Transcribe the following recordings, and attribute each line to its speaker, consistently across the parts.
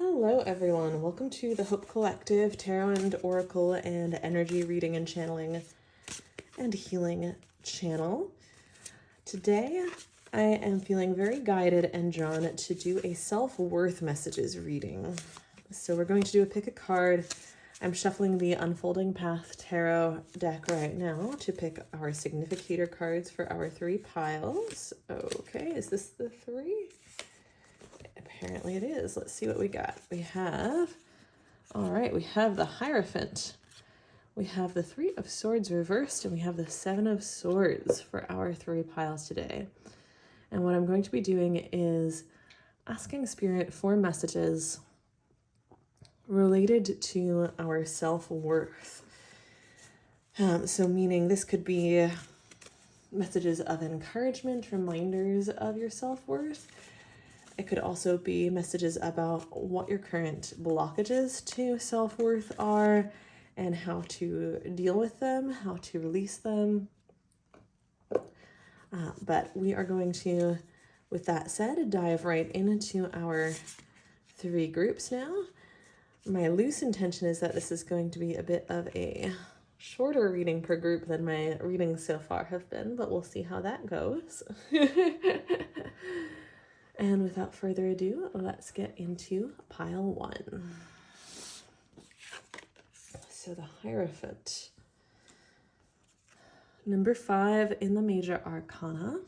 Speaker 1: Hello everyone, welcome to the Hope Collective Tarot and Oracle and Energy Reading and Channeling and Healing channel. Today I am feeling very guided and drawn to do a self-worth messages reading. So we're going to do a pick a card. I'm shuffling the Unfolding Path Tarot deck right now to pick our significator cards for our 3 piles. Okay, is this the 3? Apparently it is. Let's see what we got. We have the Hierophant. We have the 3 of Swords reversed, and we have the 7 of Swords for our 3 piles today. And what I'm going to be doing is asking Spirit for messages related to our self-worth. So meaning this could be messages of encouragement, reminders of your self-worth. It could also be messages about what your current blockages to self-worth are and how to deal with them, how to release them. But we are going to, with that said, dive right into our 3 groups now. My loose intention is that this is going to be a bit of a shorter reading per group than my readings so far have been, but we'll see how that goes. And without further ado, let's get into pile 1. So the Hierophant. Number 5 in the Major Arcana.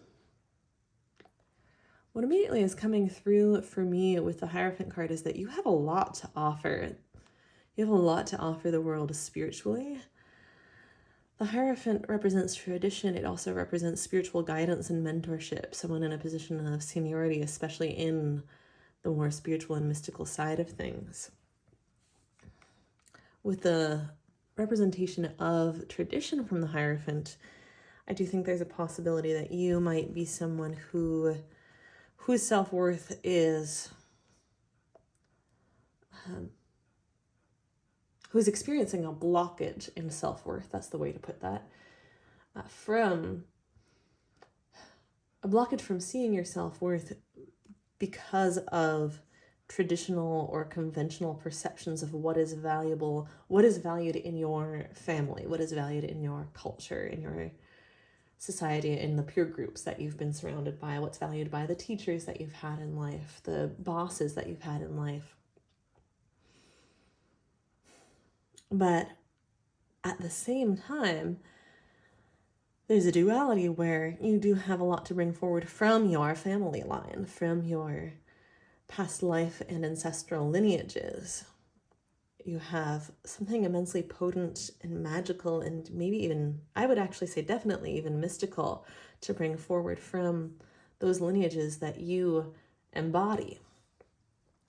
Speaker 1: What immediately is coming through for me with the Hierophant card is that you have a lot to offer. You have a lot to offer the world spiritually. The Hierophant represents tradition. It also represents spiritual guidance and mentorship, someone in a position of seniority, especially in the more spiritual and mystical side of things. With the representation of tradition from the Hierophant, I do think there's a possibility that you might be someone whose self-worth is who's experiencing a blockage in self-worth, that's the way to put that, from a blockage from seeing your self-worth because of traditional or conventional perceptions of what is valuable, what is valued in your family, what is valued in your culture, in your society, in the peer groups that you've been surrounded by, what's valued by the teachers that you've had in life, the bosses that you've had in life. But at the same time, there's a duality where you do have a lot to bring forward from your family line, from your past life and ancestral lineages. You have something immensely potent and magical and maybe even, I would actually say definitely even mystical to bring forward from those lineages that you embody,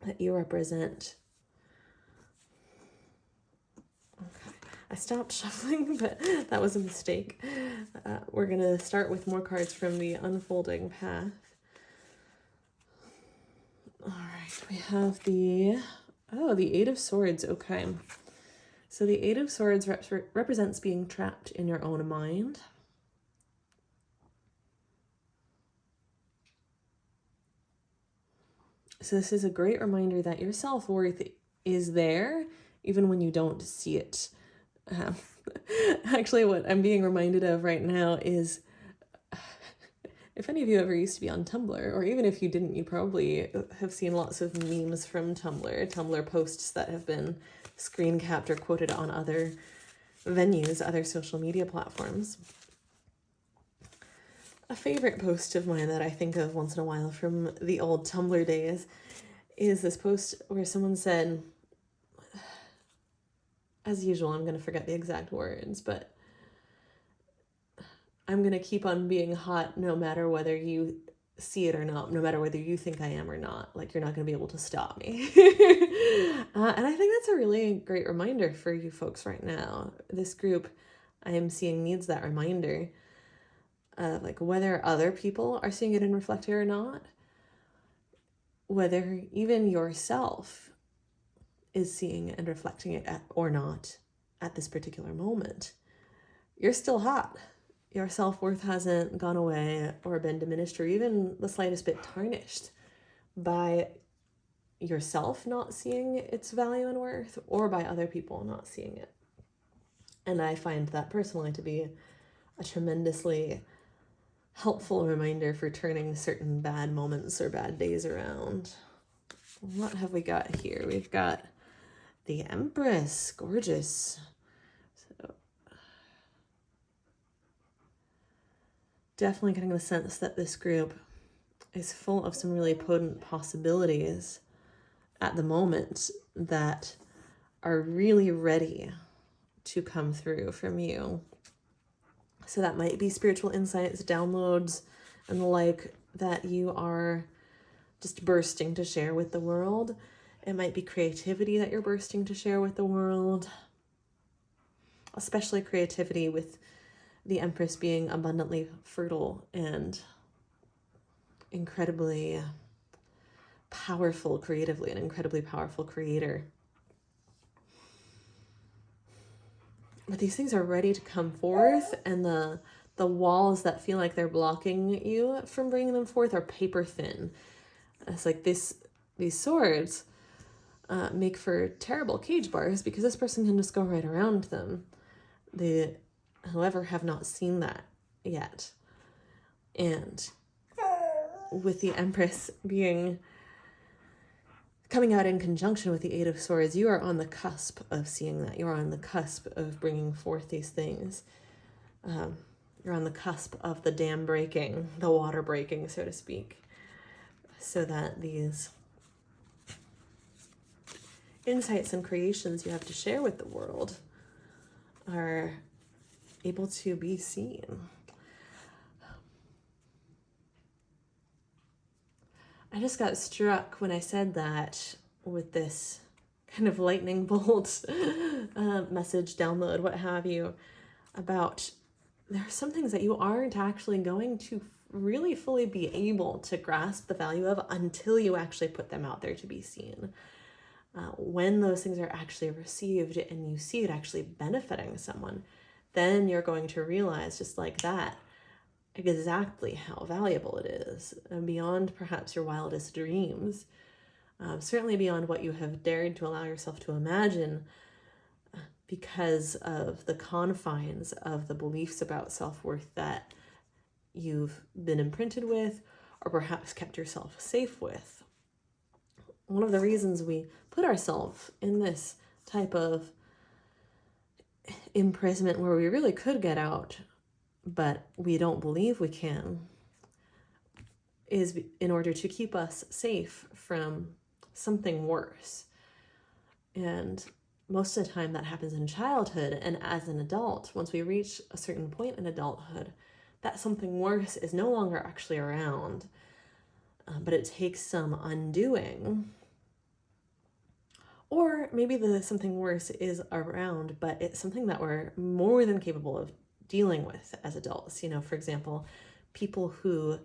Speaker 1: that you represent. Okay, I stopped shuffling, but that was a mistake. We're going to start with more cards from the Unfolding Path. All right, we have the 8 of Swords. Okay, so the 8 of Swords represents being trapped in your own mind. So this is a great reminder that your self-worth is there, even when you don't see it. Actually, what I'm being reminded of right now is, if any of you ever used to be on Tumblr, or even if you didn't, you probably have seen lots of memes from Tumblr posts that have been screen capped or quoted on other venues, other social media platforms. A favorite post of mine that I think of once in a while from the old Tumblr days is this post where someone said, as usual, I'm going to forget the exact words, but I'm going to keep on being hot no matter whether you see it or not, no matter whether you think I am or not. Like, you're not going to be able to stop me. And I think that's a really great reminder for you folks right now. This group, I am seeing, needs that reminder. Like, whether other people are seeing it and reflecting or not, whether even yourself is seeing and reflecting it or not at this particular moment, you're still hot. Your self-worth hasn't gone away or been diminished or even the slightest bit tarnished by yourself not seeing its value and worth, or by other people not seeing it. And I find that personally to be a tremendously helpful reminder for turning certain bad moments or bad days around. What have we got here? We've got the Empress, gorgeous. So definitely getting the sense that this group is full of some really potent possibilities at the moment that are really ready to come through from you. So that might be spiritual insights, downloads, and the like that you are just bursting to share with the world. It might be creativity that you're bursting to share with the world, especially creativity with the Empress being abundantly fertile and incredibly powerful creatively, an incredibly powerful creator. But these things are ready to come forth, and the walls that feel like they're blocking you from bringing them forth are paper thin. It's like these swords make for terrible cage bars because this person can just go right around them. They, however, have not seen that yet. And with the Empress coming out in conjunction with the Eight of Swords, you are on the cusp of seeing that. You're on the cusp of bringing forth these things. You're on the cusp of the dam breaking, the water breaking, so to speak, so that these insights and creations you have to share with the world are able to be seen. I just got struck when I said that with this kind of lightning bolt message, download, what have you, about there are some things that you aren't actually going to really fully be able to grasp the value of until you actually put them out there to be seen. When those things are actually received and you see it actually benefiting someone, then you're going to realize, just like that, exactly how valuable it is, and beyond perhaps your wildest dreams, certainly beyond what you have dared to allow yourself to imagine, because of the confines of the beliefs about self-worth that you've been imprinted with, or perhaps kept yourself safe with. One of the reasons we put ourselves in this type of imprisonment where we really could get out, but we don't believe we can, is in order to keep us safe from something worse. And most of the time that happens in childhood, and as an adult, once we reach a certain point in adulthood, that something worse is no longer actually around, but it takes some undoing. Or maybe the something worse is around, but it's something that we're more than capable of dealing with as adults. You know, for example, people who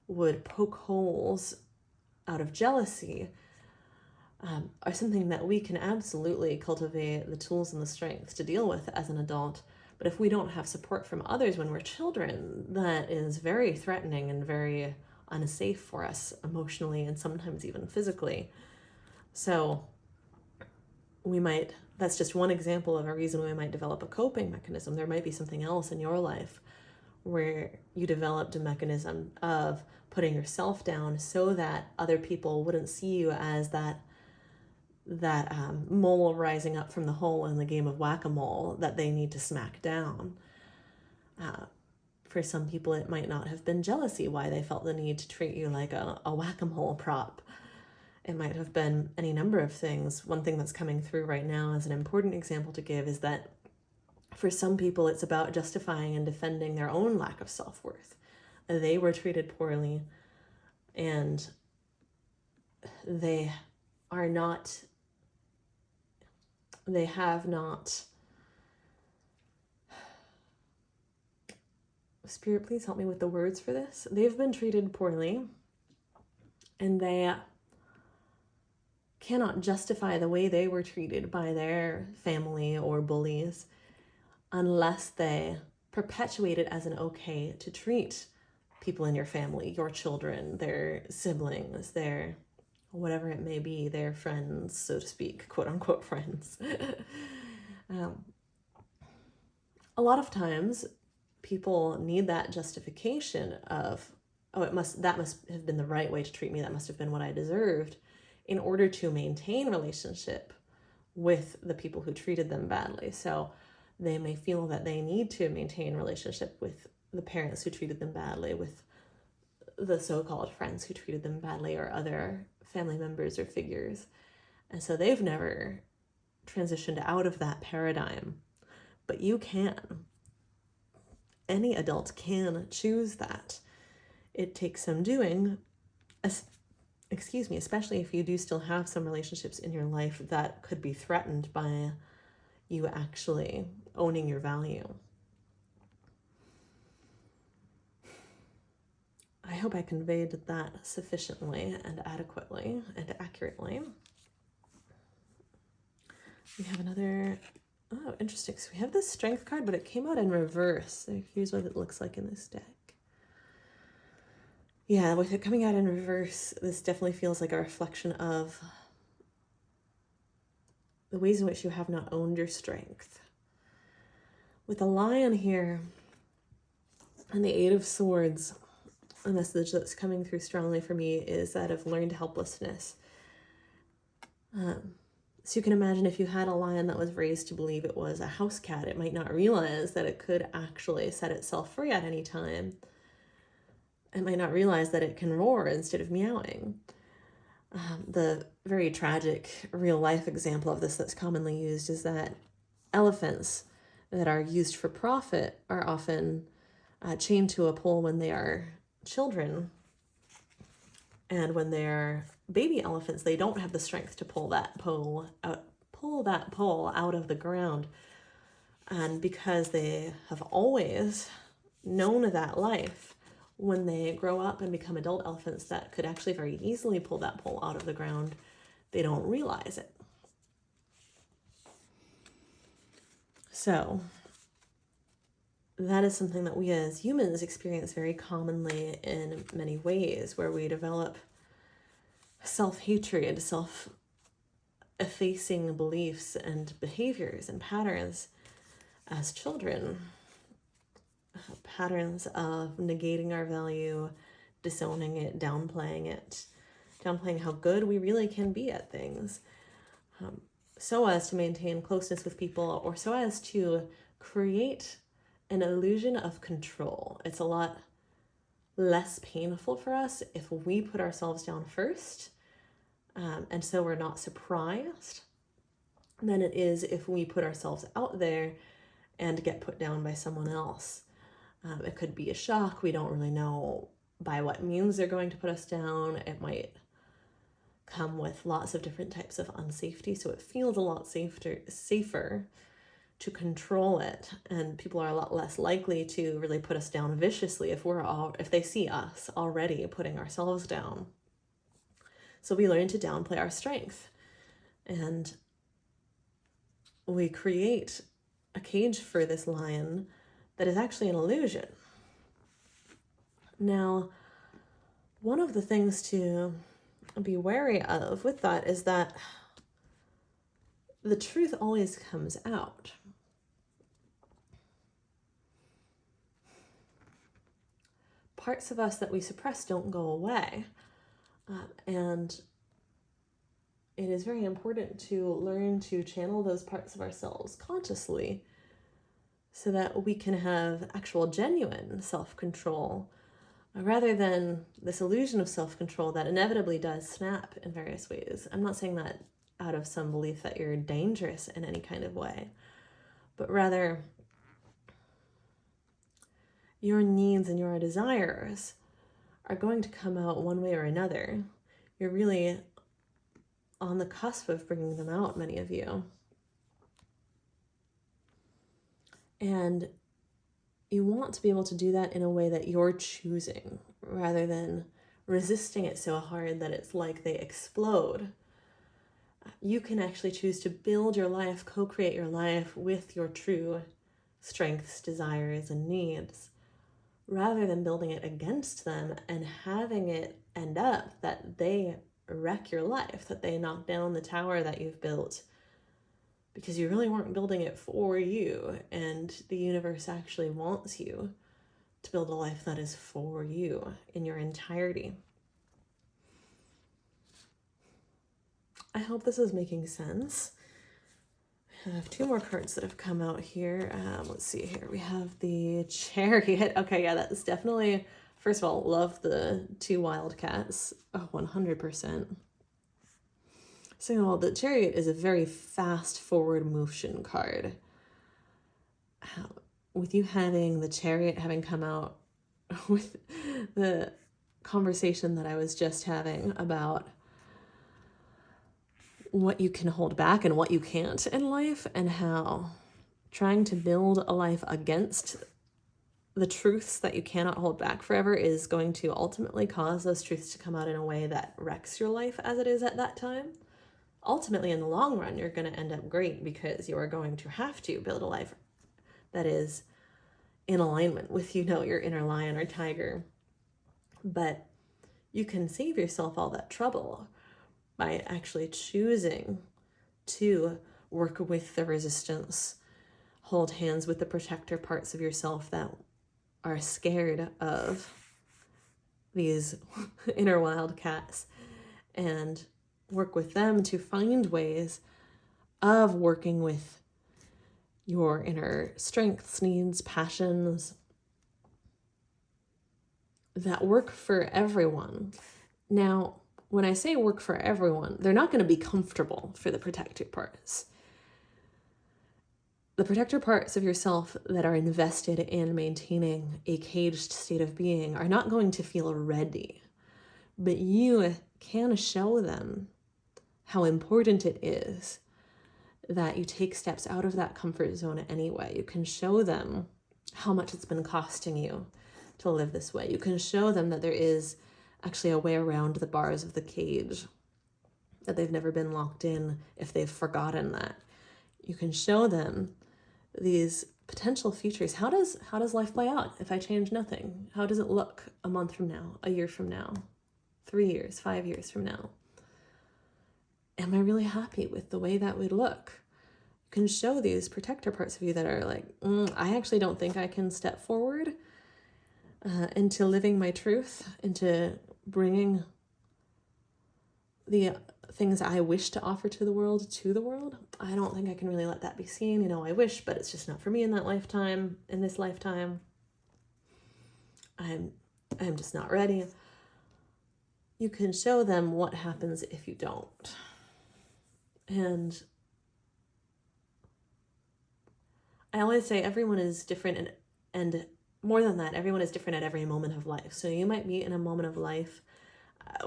Speaker 1: would poke holes out of jealousy are something that we can absolutely cultivate the tools and the strength to deal with as an adult. But if we don't have support from others when we're children, that is very threatening and very unsafe for us emotionally and sometimes even physically. So that's just one example of a reason we might develop a coping mechanism. There might be something else in your life where you developed a mechanism of putting yourself down so that other people wouldn't see you as that mole rising up from the hole in the game of whack-a-mole that they need to smack down. For some people, it might not have been jealousy why they felt the need to treat you like a whack-a-mole prop. It might have been any number of things. One thing that's coming through right now as an important example to give is that for some people, it's about justifying and defending their own lack of self-worth. They were treated poorly, and they have not, Spirit, please help me with the words for this. They've been treated poorly, and they cannot justify the way they were treated by their family or bullies unless they perpetuate it as an okay to treat people in your family, your children, their siblings, their whatever it may be, their friends, so to speak, quote unquote friends. A lot of times people need that justification of, oh, that must have been the right way to treat me, that must have been what I deserved, in order to maintain relationship with the people who treated them badly. So they may feel that they need to maintain relationship with the parents who treated them badly, with the so-called friends who treated them badly, or other family members or figures. And so they've never transitioned out of that paradigm. But you can. Any adult can choose that. It takes some doing, especially if you do still have some relationships in your life that could be threatened by you actually owning your value. I hope I conveyed that sufficiently and adequately and accurately. We have another, oh, interesting. So we have this strength card, but it came out in reverse. So here's what it looks like in this deck. Yeah, with it coming out in reverse, this definitely feels like a reflection of the ways in which you have not owned your strength. With the Lion here and the Eight of Swords, a message that's coming through strongly for me is that of learned helplessness. So you can imagine if you had a lion that was raised to believe it was a house cat, it might not realize that it could actually set itself free at any time. It might not realize that it can roar instead of meowing. The very tragic real life example of this that's commonly used is that elephants that are used for profit are often chained to a pole when they are children. And when they're baby elephants, they don't have the strength to pull that pole out of the ground. And because they have always known that life, when they grow up and become adult elephants that could actually very easily pull that pole out of the ground, they don't realize it. So that is something that we as humans experience very commonly in many ways, where we develop self-hatred, self-effacing beliefs and behaviors and patterns as children. Patterns of negating our value, disowning it, downplaying how good we really can be at things, so as to maintain closeness with people, or so as to create an illusion of control. It's a lot less painful for us if we put ourselves down first, and so we're not surprised, than it is if we put ourselves out there and get put down by someone else. It could be a shock. We don't really know by what means they're going to put us down. It might come with lots of different types of unsafety, so it feels a lot safer to control it, and people are a lot less likely to really put us down viciously if they see us already putting ourselves down. So we learn to downplay our strength, and we create a cage for this lion that is actually an illusion. Now, one of the things to be wary of with that is that the truth always comes out. Parts of us that we suppress don't go away. And it is very important to learn to channel those parts of ourselves consciously so that we can have actual genuine self-control, rather than this illusion of self-control that inevitably does snap in various ways. I'm not saying that out of some belief that you're dangerous in any kind of way, but rather your needs and your desires are going to come out one way or another. You're really on the cusp of bringing them out, many of you. And you want to be able to do that in a way that you're choosing, rather than resisting it so hard that it's like they explode. You can actually choose to build your life, co-create your life with your true strengths, desires, and needs, rather than building it against them and having it end up that they wreck your life, that they knock down the tower that you've built because you really weren't building it for you, and the universe actually wants you to build a life that is for you in your entirety. I hope this is making sense. I have two more cards that have come out here. Let's see here. We have the Chariot. Okay, yeah, that's definitely, first of all, love the two wildcats. Oh, 100%. Second of all, the Chariot is a very fast forward motion card. With you having the Chariot having come out with the conversation that I was just having about what you can hold back and what you can't in life, and how trying to build a life against the truths that you cannot hold back forever is going to ultimately cause those truths to come out in a way that wrecks your life as it is at that time. Ultimately, in the long run, you're going to end up great because you are going to have to build a life that is in alignment with, your inner lion or tiger. But you can save yourself all that trouble by actually choosing to work with the resistance, hold hands with the protector parts of yourself that are scared of these inner wildcats, and work with them to find ways of working with your inner strengths, needs, passions that work for everyone. Now, when I say work for everyone, they're not going to be comfortable for the protector parts. The protector parts of yourself that are invested in maintaining a caged state of being are not going to feel ready, but you can show them how important it is that you take steps out of that comfort zone anyway. You can show them how much it's been costing you to live this way. You can show them that there is actually a way around the bars of the cage, that they've never been locked in if they've forgotten that. You can show them these potential futures. How does life play out if I change nothing? How does it look a month from now, a year from now, 3 years, 5 years from now? Am I really happy with the way that would look? You can show these protector parts of you that are like, I actually don't think I can step forward into living my truth, into bringing the things I wish to offer to the world. I don't think I can really let that be seen. I wish, but it's just not for me in that lifetime, in this lifetime. I'm just not ready. You can show them what happens if you don't. And I always say everyone is different, and more than that, everyone is different at every moment of life. So you might be in a moment of life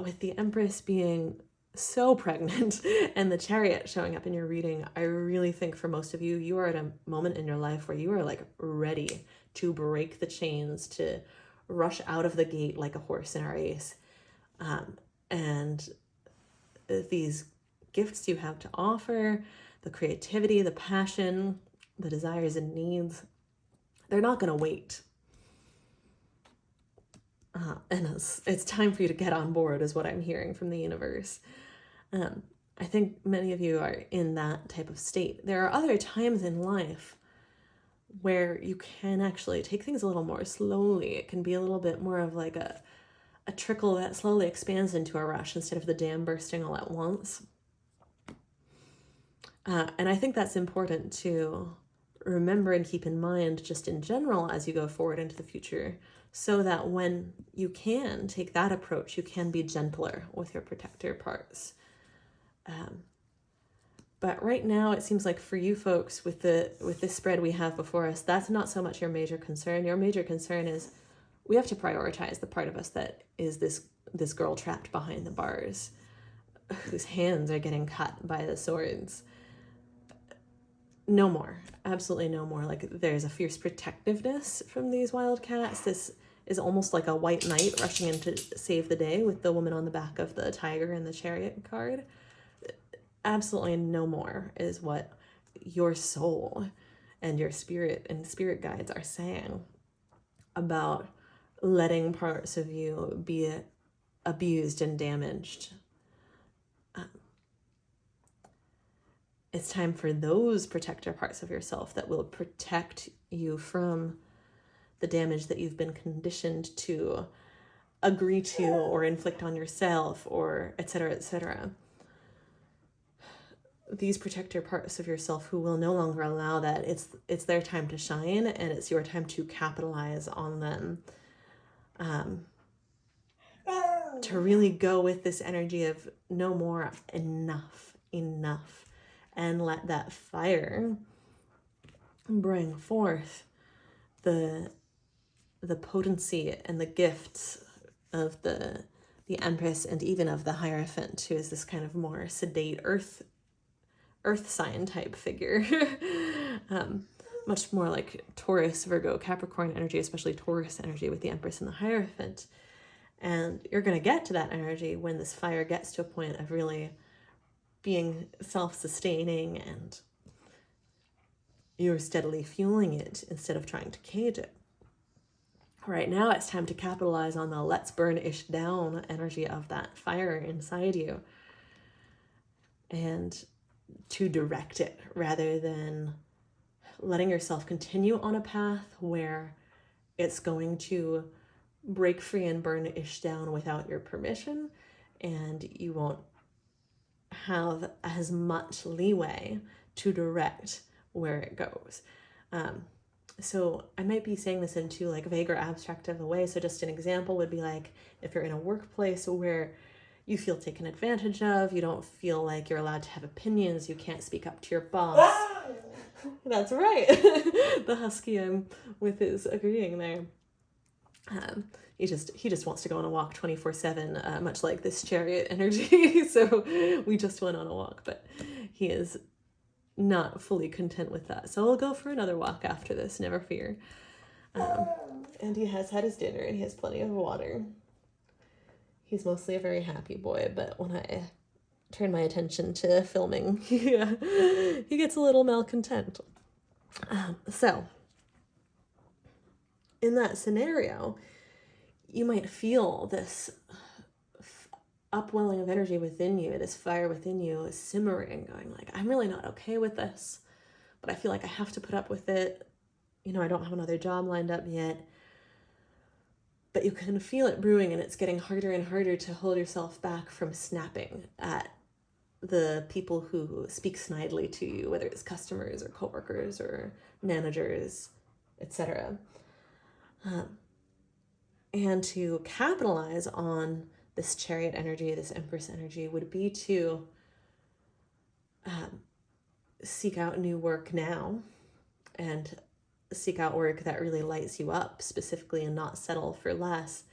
Speaker 1: with the Empress being so pregnant and the Chariot showing up in your reading. I really think for most of you, you are at a moment in your life where you are like ready to break the chains, to rush out of the gate like a horse in a race. And these gifts you have to offer, the creativity, the passion, the desires and needs, they're not going to wait. And it's time for you to get on board is what I'm hearing from the universe. I think many of you are in that type of state. There are other times in life where you can actually take things a little more slowly. It can be a little bit more of like a trickle that slowly expands into a rush instead of the dam bursting all at once. And I think that's important to remember and keep in mind just in general as you go forward into the future, so that when you can take that approach, you can be gentler with your protector parts. But right now, it seems like for you folks with this spread we have before us, that's not so much your major concern. Your major concern is we have to prioritize the part of us that is this girl trapped behind the bars, whose hands are getting cut by the swords. No more. Absolutely no more. Like, there's a fierce protectiveness from these wildcats. This is almost like a white knight rushing in to save the day with the woman on the back of the tiger and the Chariot card. Absolutely no more is what your soul and your spirit and spirit guides are saying about letting parts of you be abused and damaged it's time for those protector parts of yourself that will protect you from the damage that you've been conditioned to agree to or inflict on yourself, or etc., etc. These protector parts of yourself who will no longer allow that, it's their time to shine, and it's your time to capitalize on them. To really go with this energy of no more, enough, and let that fire bring forth the potency and the gifts of the Empress, and even of the Hierophant, who is this kind of more sedate earth sign type figure. Much more like Taurus, Virgo, Capricorn energy, especially Taurus energy with the Empress and the Hierophant. And you're going to get to that energy when this fire gets to a point of really being self-sustaining, and you're steadily fueling it instead of trying to cage it. Right now, it's time to capitalize on the let's burn-ish down energy of that fire inside you, and to direct it rather than letting yourself continue on a path where it's going to break free and burn-ish down without your permission, and you won't have as much leeway to direct where it goes. So I might be saying this in too like vague or abstract of a way. So just an example would be like, if you're in a workplace where you feel taken advantage of, you don't feel like you're allowed to have opinions, you can't speak up to your boss. That's right. The husky I'm with is agreeing there. He just wants to go on a walk 24/7, much like this chariot energy. So we just went on a walk, but he is not fully content with that. So we'll go for another walk after this, never fear. And he has had his dinner and he has plenty of water. He's mostly a very happy boy, but when I turn my attention to filming, he gets a little malcontent. So in that scenario, you might feel this upwelling of energy within you, this fire within you is simmering, going like, I'm really not okay with this, but I feel like I have to put up with it. You know, I don't have another job lined up yet. But you can feel it brewing, and it's getting harder and harder to hold yourself back from snapping at the people who speak snidely to you, whether it's customers or coworkers or managers, etc. And to capitalize on this chariot energy, this Empress energy, would be to seek out new work now, and seek out work that really lights you up specifically, and not settle for less.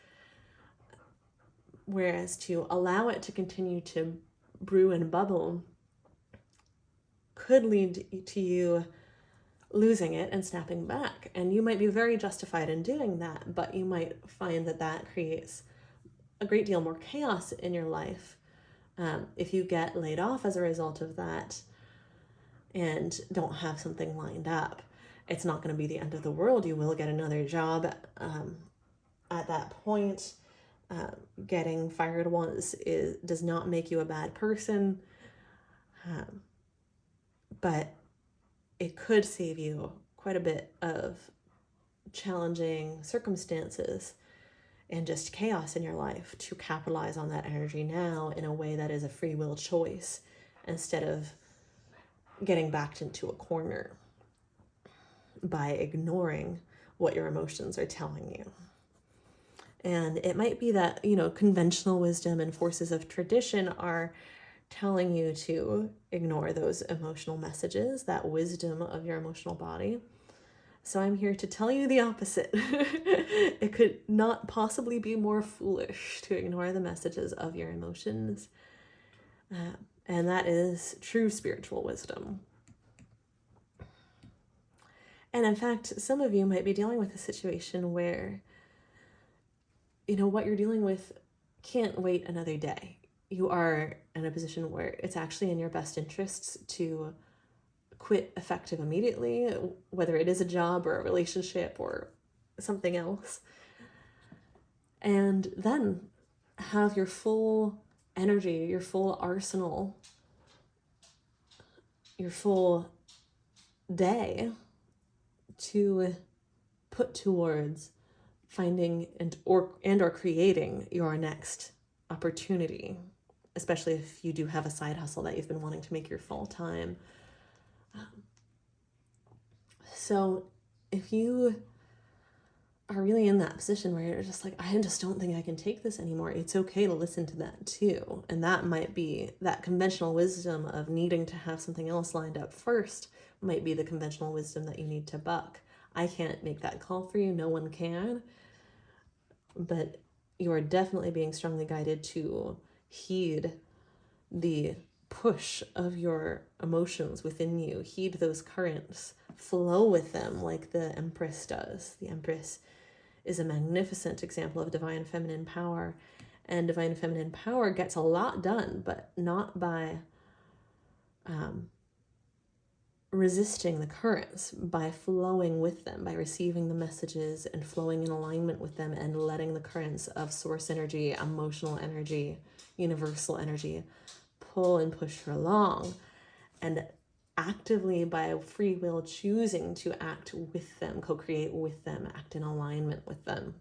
Speaker 1: Whereas to allow it to continue to brew and bubble could lead to you losing it and snapping back. And you might be very justified in doing that, but you might find that that creates a great deal more chaos in your life. If you get laid off as a result of that and don't have something lined up, it's not going to be the end of the world. You will get another job at that point. Getting fired once does not make you a bad person, but it could save you quite a bit of challenging circumstances and just chaos in your life to capitalize on that energy now in a way that is a free will choice, instead of getting backed into a corner by ignoring what your emotions are telling you. And it might be that, you know, conventional wisdom and forces of tradition are telling you to ignore those emotional messages, that wisdom of your emotional body. So I'm here to tell you the opposite. It could not possibly be more foolish to ignore the messages of your emotions. And that is true spiritual wisdom. And in fact, some of you might be dealing with a situation where, you know, what you're dealing with can't wait another day. You are in a position where it's actually in your best interests to quit effective immediately, whether it is a job or a relationship or something else. And then have your full energy, your full arsenal, your full day to put towards finding and or creating your next opportunity, especially if you do have a side hustle that you've been wanting to make your full time. So if you are really in that position where you're just like, I just don't think I can take this anymore, it's okay to listen to that too. And that might be that conventional wisdom of needing to have something else lined up first might be the conventional wisdom that you need to buck. I can't make that call for you. No one can. But you are definitely being strongly guided to heed the push of your emotions within you. Heed those currents. Flow with them like the Empress does. The Empress is a magnificent example of divine feminine power. And divine feminine power gets a lot done, but not by resisting the currents, by flowing with them, by receiving the messages and flowing in alignment with them and letting the currents of source energy, emotional energy, universal energy pull and push her along. And actively, by free will, choosing to act with them, co-create with them, act in alignment with them.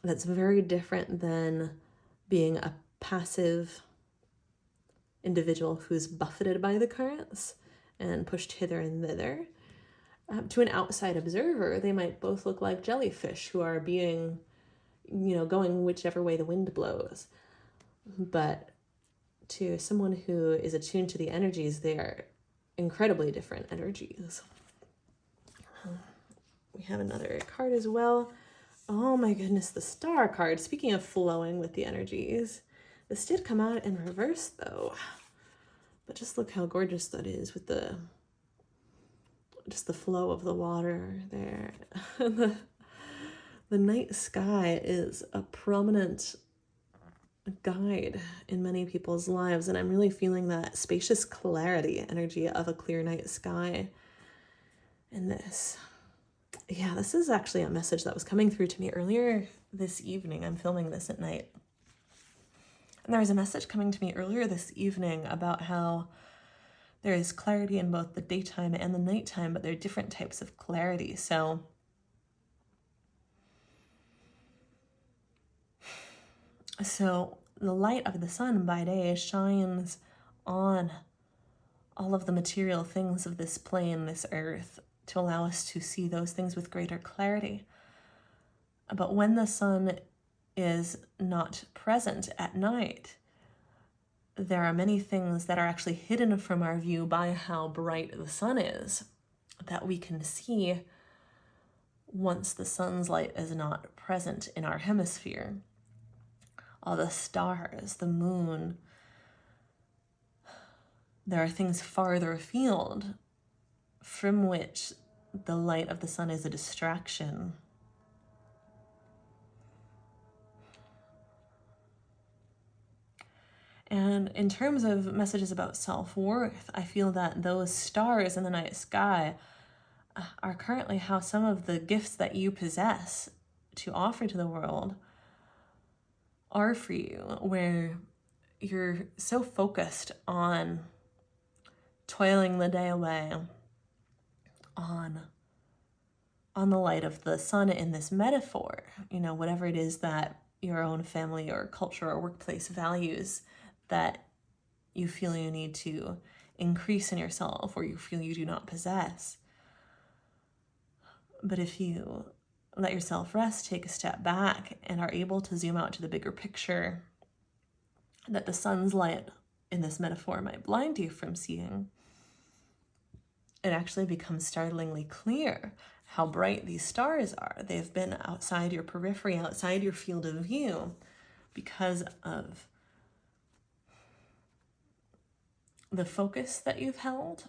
Speaker 1: That's very different than being a passive individual who's buffeted by the currents and pushed hither and thither. To an outside observer, they might both look like jellyfish who are being, going whichever way the wind blows. But to someone who is attuned to the energies, they are incredibly different energies. We have another card as well. Oh my goodness, the Star card. Speaking of flowing with the energies, this did come out in reverse though. But just look how gorgeous that is with the flow of the water there. The night sky is a prominent guide in many people's lives, and I'm really feeling that spacious clarity energy of a clear night sky in this. Yeah, this is actually a message that was coming through to me earlier this evening. I'm filming this at night. And there was a message coming to me earlier this evening about how there is clarity in both the daytime and the nighttime, but there are different types of clarity. So the light of the sun by day shines on all of the material things of this plane, this earth, to allow us to see those things with greater clarity. But when the sun is not present at night, there are many things that are actually hidden from our view by how bright the sun is that we can see once the sun's light is not present in our hemisphere. All the stars, the moon. There are things farther afield from which the light of the sun is a distraction. And in terms of messages about self-worth, I feel that those stars in the night sky are currently how some of the gifts that you possess to offer to the world are for you, where you're so focused on toiling the day away on the light of the sun in this metaphor, whatever it is that your own family or culture or workplace values that you feel you need to increase in yourself or you feel you do not possess. But if you let yourself rest, take a step back, and are able to zoom out to the bigger picture that the sun's light in this metaphor might blind you from seeing, it actually becomes startlingly clear how bright these stars are. They've been outside your periphery, outside your field of view, because of the focus that you've held,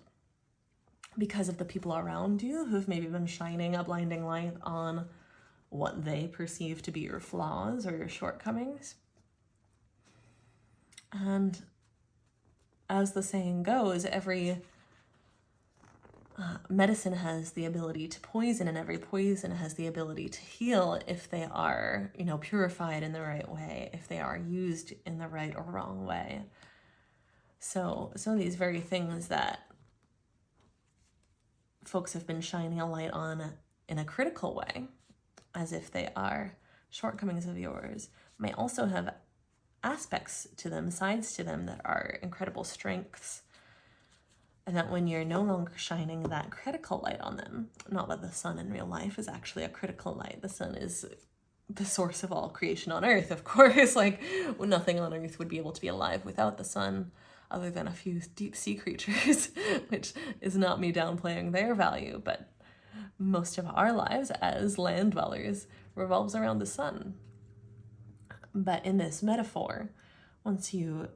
Speaker 1: because of the people around you who've maybe been shining a blinding light on what they perceive to be your flaws or your shortcomings. And as the saying goes, every medicine has the ability to poison, and every poison has the ability to heal if they are, purified in the right way, if they are used in the right or wrong way. So some of these very things that folks have been shining a light on in a critical way, as if they are shortcomings of yours, may also have aspects to them, sides to them that are incredible strengths. And that when you're no longer shining that critical light on them, not that the sun in real life is actually a critical light. The sun is the source of all creation on earth, of course. Like, nothing on earth would be able to be alive without the sun, other than a few deep sea creatures, which is not me downplaying their value, but most of our lives as land dwellers revolves around the sun. But in this metaphor, once you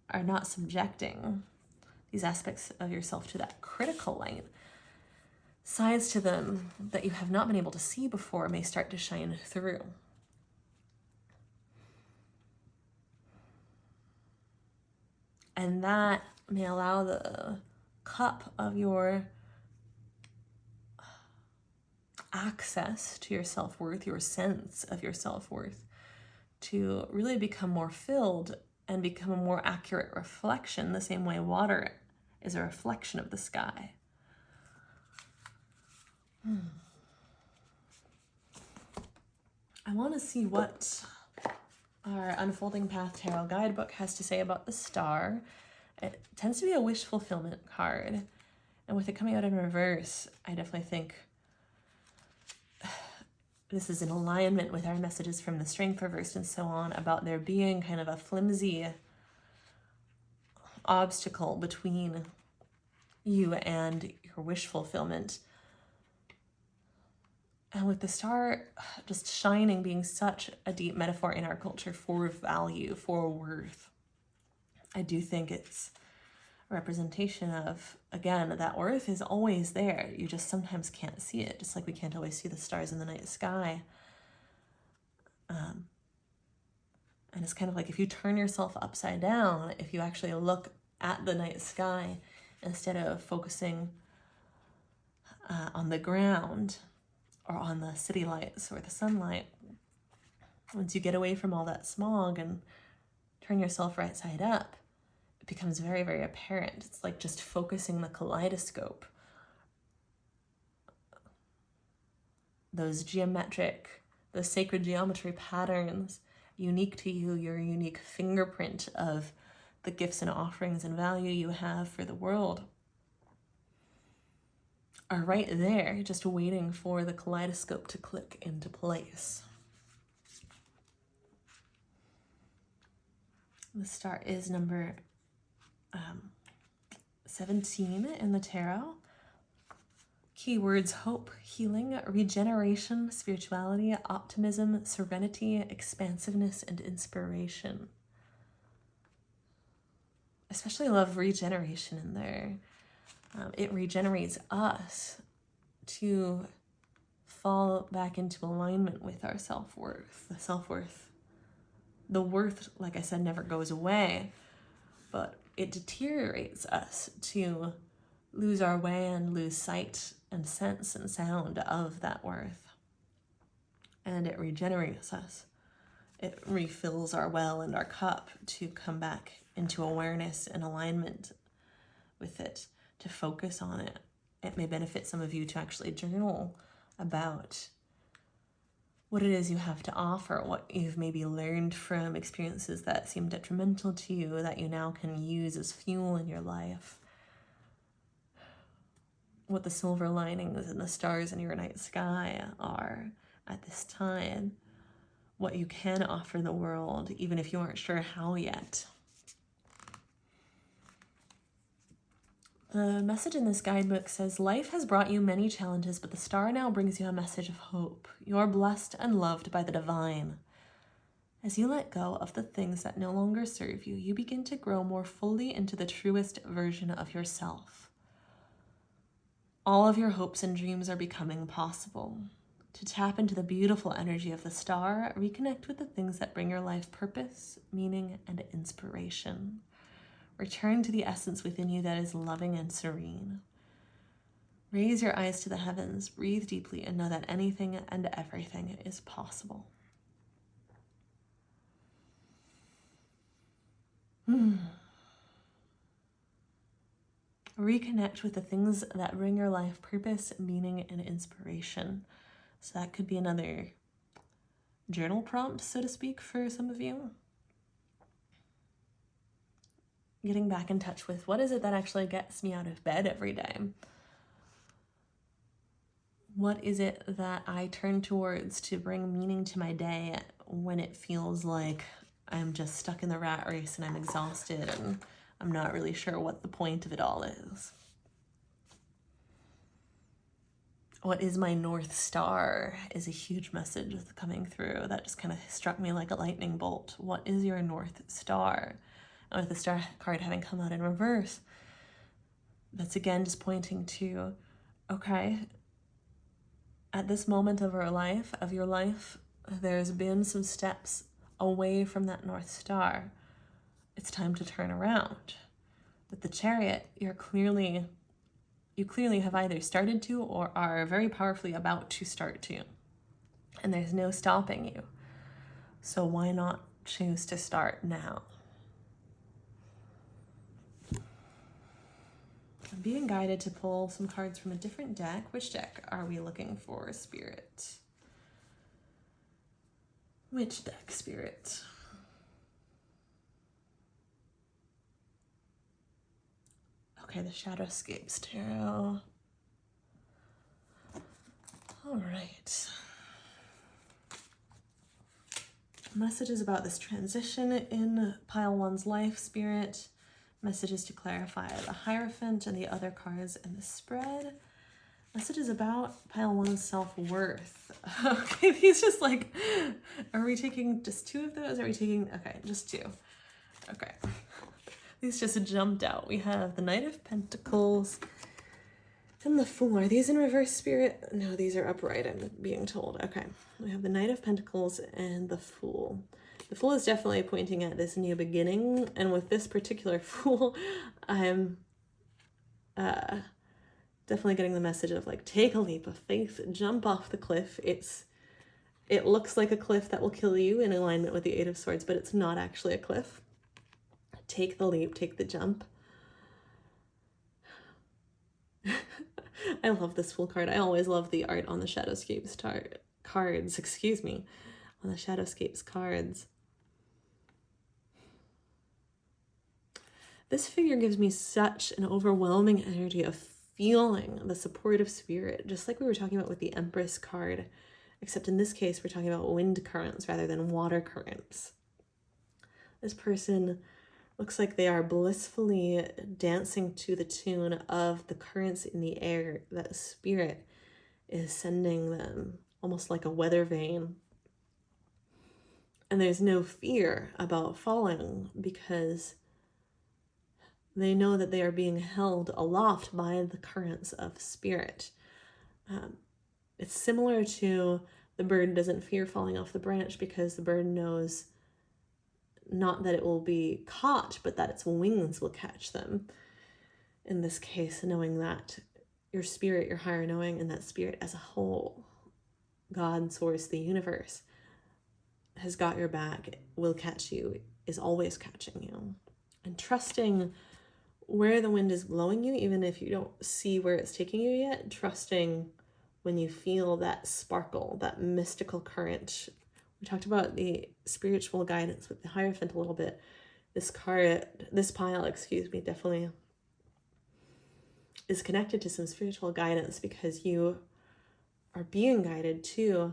Speaker 1: are not subjecting these aspects of yourself to that critical light, sides to them that you have not been able to see before may start to shine through. And that may allow the cup of your access to your self-worth, your sense of your self-worth, to really become more filled and become a more accurate reflection, the same way water is a reflection of the sky. I want to see what our Unfolding Path Tarot Guidebook has to say about the star. It tends to be a wish fulfillment card. And with it coming out in reverse, I definitely think this is in alignment with our messages from the Strength reversed and so on, about there being kind of a flimsy obstacle between you and your wish fulfillment. And with the star just shining, being such a deep metaphor in our culture for value, for worth, I do think it's a representation of, again, that worth is always there. You just sometimes can't see it, just like we can't always see the stars in the night sky. And it's kind of like if you turn yourself upside down, if you actually look at the night sky instead of focusing on the ground or on the city lights or the sunlight, once you get away from all that smog and turn yourself right side up, it becomes very, very apparent. It's like just focusing the kaleidoscope. Those sacred geometry patterns, unique to you, your unique fingerprint of the gifts and offerings and value you have for the world, are right there, just waiting for the kaleidoscope to click into place. The star is number 17 in the tarot. Keywords: hope, healing, regeneration, spirituality, optimism, serenity, expansiveness, and inspiration. Especially love regeneration in there. It regenerates us to fall back into alignment with our self-worth. The worth, like I said, never goes away, but it deteriorates us to lose our way and lose sight and sense and sound of that worth. And it regenerates us. It refills our well and our cup to come back into awareness and alignment with it, to focus on it. It may benefit some of you to actually journal about what it is you have to offer, what you've maybe learned from experiences that seem detrimental to you that you now can use as fuel in your life. What the silver linings and the stars in your night sky are at this time. What you can offer the world, even if you aren't sure how yet. The message in this guidebook says, life has brought you many challenges, but the star now brings you a message of hope. You're blessed and loved by the divine. As you let go of the things that no longer serve you, you begin to grow more fully into the truest version of yourself. All of your hopes and dreams are becoming possible. To tap into the beautiful energy of the star, reconnect with the things that bring your life purpose, meaning, and inspiration. Return to the essence within you that is loving and serene. Raise your eyes to the heavens, breathe deeply, and know that anything and everything is possible. reconnect with the things that bring your life purpose, meaning, and inspiration. So that could be another journal prompt, so to speak, for some of you. Getting back in touch with what is it that actually gets me out of bed every day? What is it that I turn towards to bring meaning to my day when it feels like I'm just stuck in the rat race and I'm exhausted and I'm not really sure what the point of it all is? What is my North Star is a huge message that's coming through that just kind of struck me like a lightning bolt. What is your North Star? And with the Star card having come out in reverse, that's again just pointing to, okay, at this moment of your life, there's been some steps away from that North Star. It's time to turn around. With the Chariot, you clearly have either started to or are very powerfully about to start to. And there's no stopping you. So why not choose to start now? I'm being guided to pull some cards from a different deck. Which deck are we looking for, Spirit? Which deck, Spirit? Okay, the Shadowscapes Tarot. All right. Messages about this transition in Pile 1's life, Spirit. Messages to clarify the Hierophant and the other cards in the spread. Messages about Pile 1's self-worth. Okay, these just like, are we taking just two of those? Are we taking, okay, just two. Okay. These just jumped out. We have the Knight of Pentacles and the Fool. Are these in reverse, Spirit? No, these are upright, I'm being told. Okay. We have the Knight of Pentacles and the Fool. The Fool is definitely pointing at this new beginning. And with this particular Fool, I'm definitely getting the message of like, take a leap of faith, jump off the cliff. It looks like a cliff that will kill you in alignment with the Eight of Swords, but it's not actually a cliff. Take the leap, take the jump. I love this Fool card. I always love the art on the Shadowscapes cards, on the Shadowscapes cards. This figure gives me such an overwhelming energy of feeling the supportive spirit, just like we were talking about with the Empress card, except in this case, we're talking about wind currents rather than water currents. This person looks like they are blissfully dancing to the tune of the currents in the air that spirit is sending them, almost like a weather vane. And there's no fear about falling because they know that they are being held aloft by the currents of spirit. It's similar to the bird doesn't fear falling off the branch because the bird knows not that it will be caught, but that its wings will catch them. In this case, knowing that your spirit, your higher knowing, and that spirit as a whole, God, source, the universe, has got your back, will catch you, is always catching you. And trusting where the wind is blowing you, even if you don't see where it's taking you yet, trusting when you feel that sparkle, that mystical current. We talked about the spiritual guidance with the Hierophant a little bit. This pile, definitely is connected to some spiritual guidance because you are being guided to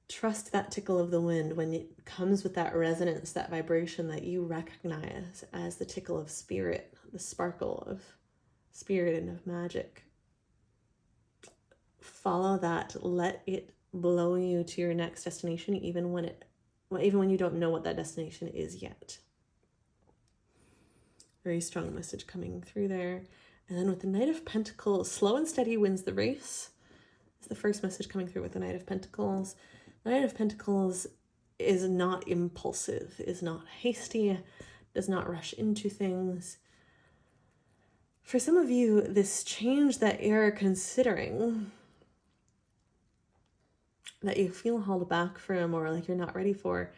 Speaker 1: trust that tickle of the wind when it comes with that resonance, that vibration that you recognize as the tickle of spirit, the sparkle of spirit and of magic. Follow that, let it blow you to your next destination, even when you don't know what that destination is yet. Very strong message coming through there. And then with the Knight of Pentacles, slow and steady wins the race. It's the first message coming through with the Knight of Pentacles. The Knight of Pentacles is not impulsive, is not hasty, does not rush into things. For some of you, this change that you're considering, that you feel held back from or like you're not ready for,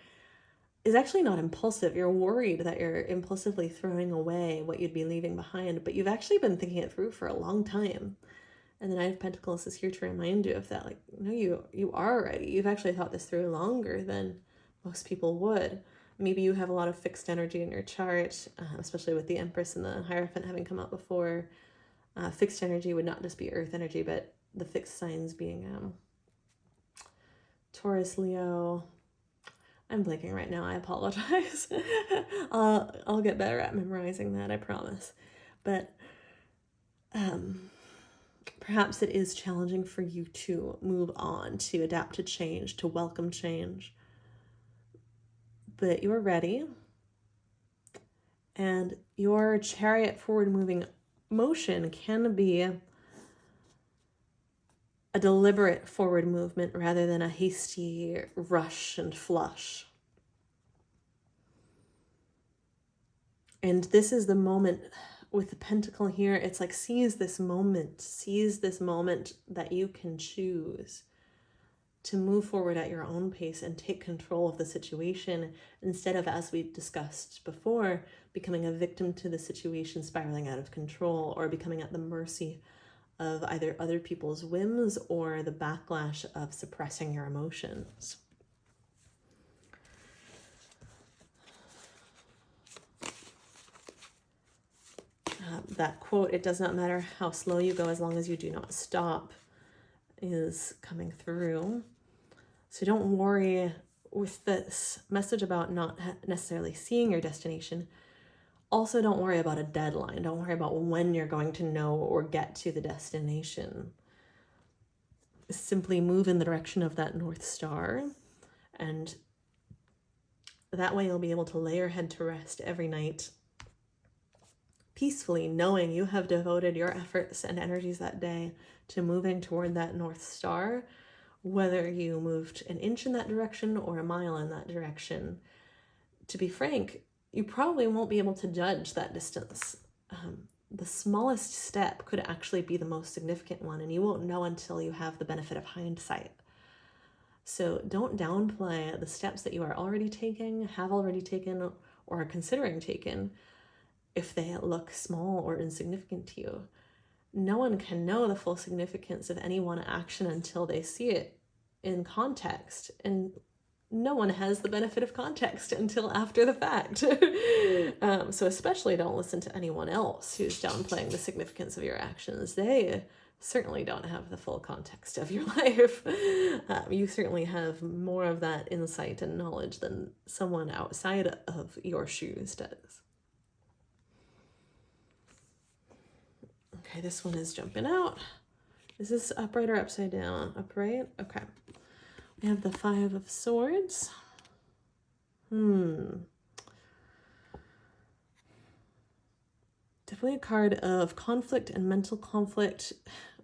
Speaker 1: is actually not impulsive. You're worried that you're impulsively throwing away what you'd be leaving behind, but you've actually been thinking it through for a long time. And the Knight of Pentacles is here to remind you of that. Like, no, you are ready. You've actually thought this through longer than most people would. Maybe you have a lot of fixed energy in your chart, especially with the Empress and the Hierophant having come out before. Fixed energy would not just be earth energy, but the fixed signs being Taurus, Leo. I'm blanking right now. I apologize. I'll get better at memorizing that, I promise. But perhaps it is challenging for you to move on, to adapt to change, to welcome change. But you're ready. And your Chariot forward moving motion can be a deliberate forward movement rather than a hasty rush and flush. And this is the moment with the Pentacle here. It's like, seize this moment that you can choose to move forward at your own pace and take control of the situation instead of, as we discussed before, becoming a victim to the situation, spiraling out of control, or becoming at the mercy of either other people's whims or the backlash of suppressing your emotions. That quote, "It does not matter how slow you go as long as you do not stop," is coming through. So don't worry with this message about not necessarily seeing your destination. Also, don't worry about a deadline. Don't worry about when you're going to know or get to the destination. Simply move in the direction of that North Star, and that way you'll be able to lay your head to rest every night peacefully, knowing you have devoted your efforts and energies that day to moving toward that North Star, whether you moved an inch in that direction or a mile in that direction. To be frank, you probably won't be able to judge that distance. The smallest step could actually be the most significant one, and you won't know until you have the benefit of hindsight. So don't downplay the steps that you are already taking, have already taken, or are considering taking, if they look small or insignificant to you. No one can know the full significance of any one action until they see it in context, and no one has the benefit of context until after the fact. So especially don't listen to anyone else who's downplaying the significance of your actions. They certainly don't have the full context of your life. You certainly have more of that insight and knowledge than someone outside of your shoes does. Okay, this one is jumping out. Is this upright or upside down? Upright? Okay. We have the Five of Swords. Definitely a card of conflict and mental conflict,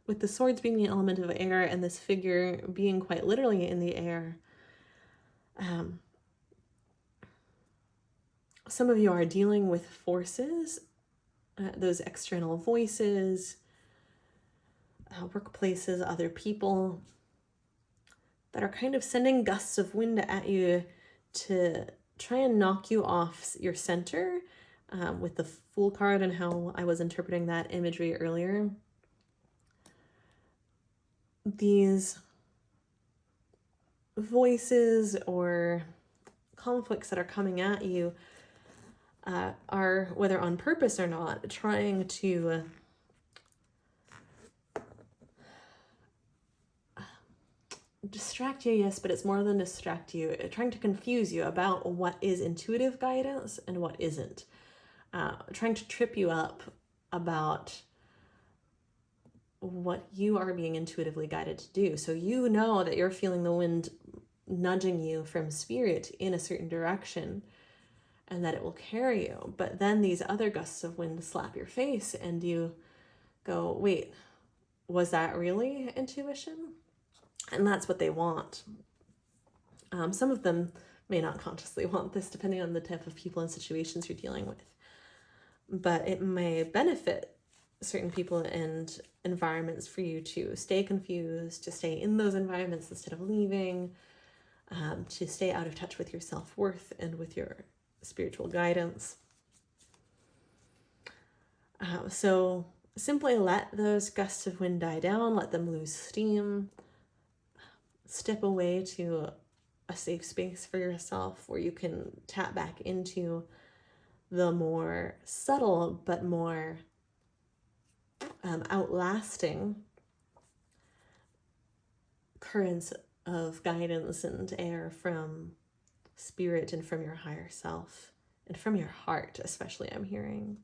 Speaker 1: with the swords being the element of air and this figure being quite literally in the air. Some of you are dealing with forces, those external voices, workplaces, other people, that are kind of sending gusts of wind at you to try and knock you off your center, with the Fool card and how I was interpreting that imagery earlier. These voices or conflicts that are coming at you are, whether on purpose or not, trying to distract you, yes, but it's more than distract you. Trying to confuse you about what is intuitive guidance and what isn't. Trying to trip you up about what you are being intuitively guided to do. So you know that you're feeling the wind nudging you from spirit in a certain direction and that it will carry you. But then these other gusts of wind slap your face and you go, wait, was that really intuition? And that's what they want. Some of them may not consciously want this, depending on the type of people and situations you're dealing with. But it may benefit certain people and environments for you to stay confused, to stay in those environments instead of leaving, to stay out of touch with your self-worth and with your spiritual guidance. So simply let those gusts of wind die down, let them lose steam, step away to a safe space for yourself where you can tap back into the more subtle but more outlasting currents of guidance and air from spirit and from your higher self and from your heart, especially, I'm hearing.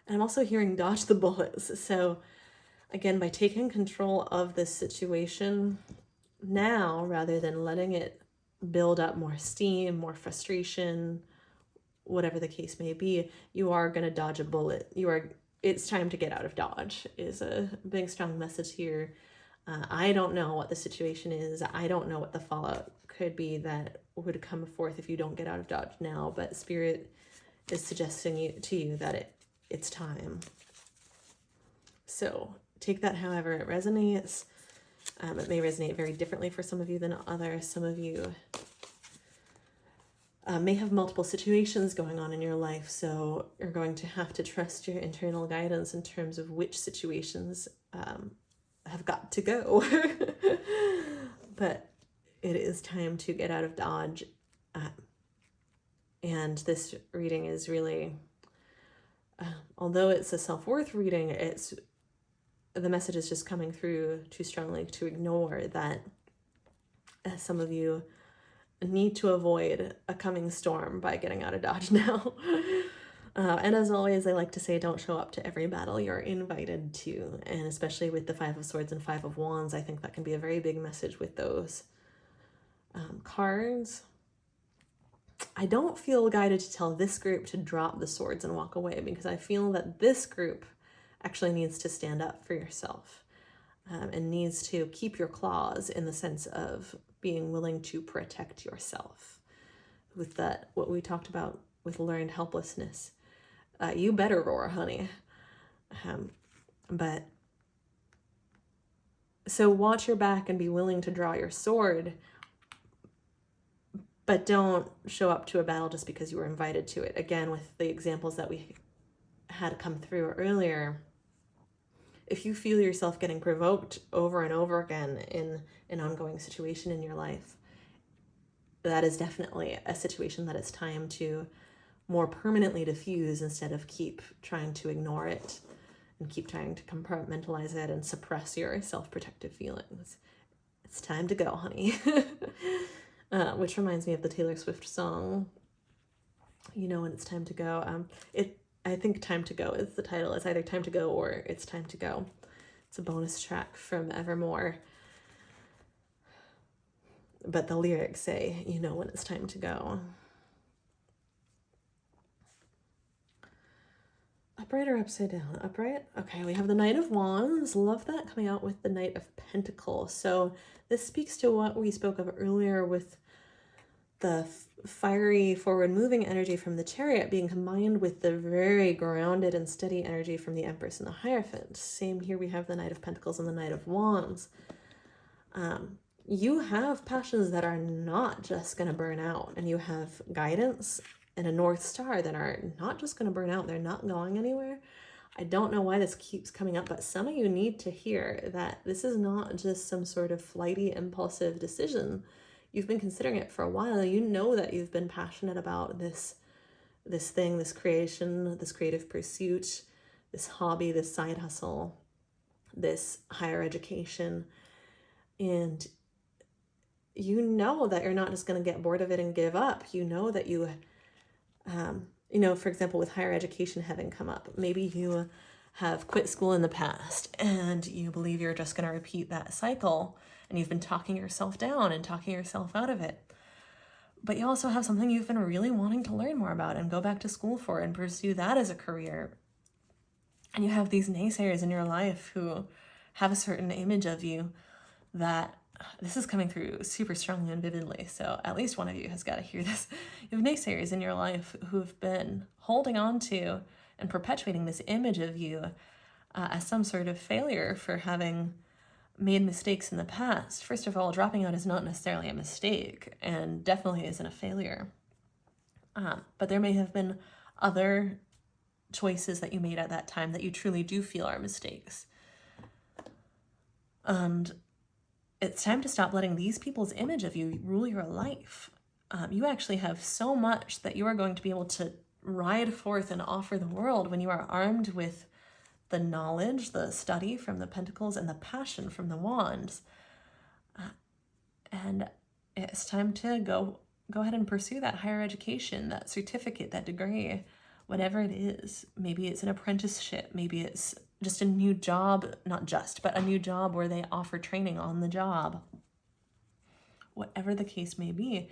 Speaker 1: And I'm also hearing dodge the bullets. So again, by taking control of this situation now, rather than letting it build up more steam, more frustration, whatever the case may be, you are going to dodge a bullet. It's time to get out of Dodge is a big, strong message here. I don't know what the situation is. I don't know what the fallout could be that would come forth if you don't get out of Dodge now, but Spirit is suggesting to you that it's time. So take that however it resonates. It may resonate very differently for some of you than others. Some of you may have multiple situations going on in your life, so you're going to have to trust your internal guidance in terms of which situations have got to go. But it is time to get out of Dodge. And this reading is really, although it's a self-worth reading, the message is just coming through too strongly to ignore that some of you need to avoid a coming storm by getting out of Dodge now. And as always, I like to say, don't show up to every battle you're invited to. And especially with the 5 of Swords and 5 of Wands, I think that can be a very big message with those cards. I don't feel guided to tell this group to drop the swords and walk away, because I feel that this group actually needs to stand up for yourself and needs to keep your claws, in the sense of being willing to protect yourself. With that, what we talked about with learned helplessness, you better roar, honey. But so watch your back and be willing to draw your sword, but don't show up to a battle just because you were invited to it. Again, with the examples that we had come through earlier, if you feel yourself getting provoked over and over again in an ongoing situation in your life, that is definitely a situation that it's time to more permanently diffuse, instead of keep trying to ignore it and keep trying to compartmentalize it and suppress your self-protective feelings. It's time to go, honey. Which reminds me of the Taylor Swift song, You Know When It's Time to Go. I think Time to Go is the title. It's either Time to Go or It's Time to Go. It's a bonus track from Evermore. But the lyrics say, you know when it's time to go. Upright or upside down? Upright? Okay, we have the Knight of Wands. Love that, coming out with the Knight of Pentacles. So this speaks to what we spoke of earlier with the fiery forward-moving energy from the Chariot being combined with the very grounded and steady energy from the Empress and the Hierophant. Same here, we have the Knight of Pentacles and the Knight of Wands. You have passions that are not just going to burn out, and you have guidance and a North Star that are not just going to burn out. They're not going anywhere. I don't know why this keeps coming up, but some of you need to hear that this is not just some sort of flighty, impulsive decision. You've been considering it for a while. You know that you've been passionate about this thing, this creation, this creative pursuit, this hobby, this side hustle, this higher education. And you know that you're not just going to get bored of it and give up. You know that you for example, with higher education having come up, maybe you have quit school in the past and you believe you're just going to repeat that cycle, and you've been talking yourself down and talking yourself out of it. But you also have something you've been really wanting to learn more about and go back to school for and pursue that as a career. And you have these naysayers in your life who have a certain image of you that, this is coming through super strongly and vividly, so at least one of you has got to hear this. You have naysayers in your life who've been holding on to and perpetuating this image of you as some sort of failure for having made mistakes in the past, first of all, dropping out is not necessarily a mistake and definitely isn't a failure. But there may have been other choices that you made at that time that you truly do feel are mistakes. And it's time to stop letting these people's image of you rule your life. You actually have so much that you are going to be able to ride forth and offer the world when you are armed with the knowledge, the study from the pentacles, and the passion from the wands. And it's time to go ahead and pursue that higher education, that certificate, that degree, whatever it is. Maybe it's an apprenticeship. Maybe it's just a new job, not just, but a new job where they offer training on the job. Whatever the case may be,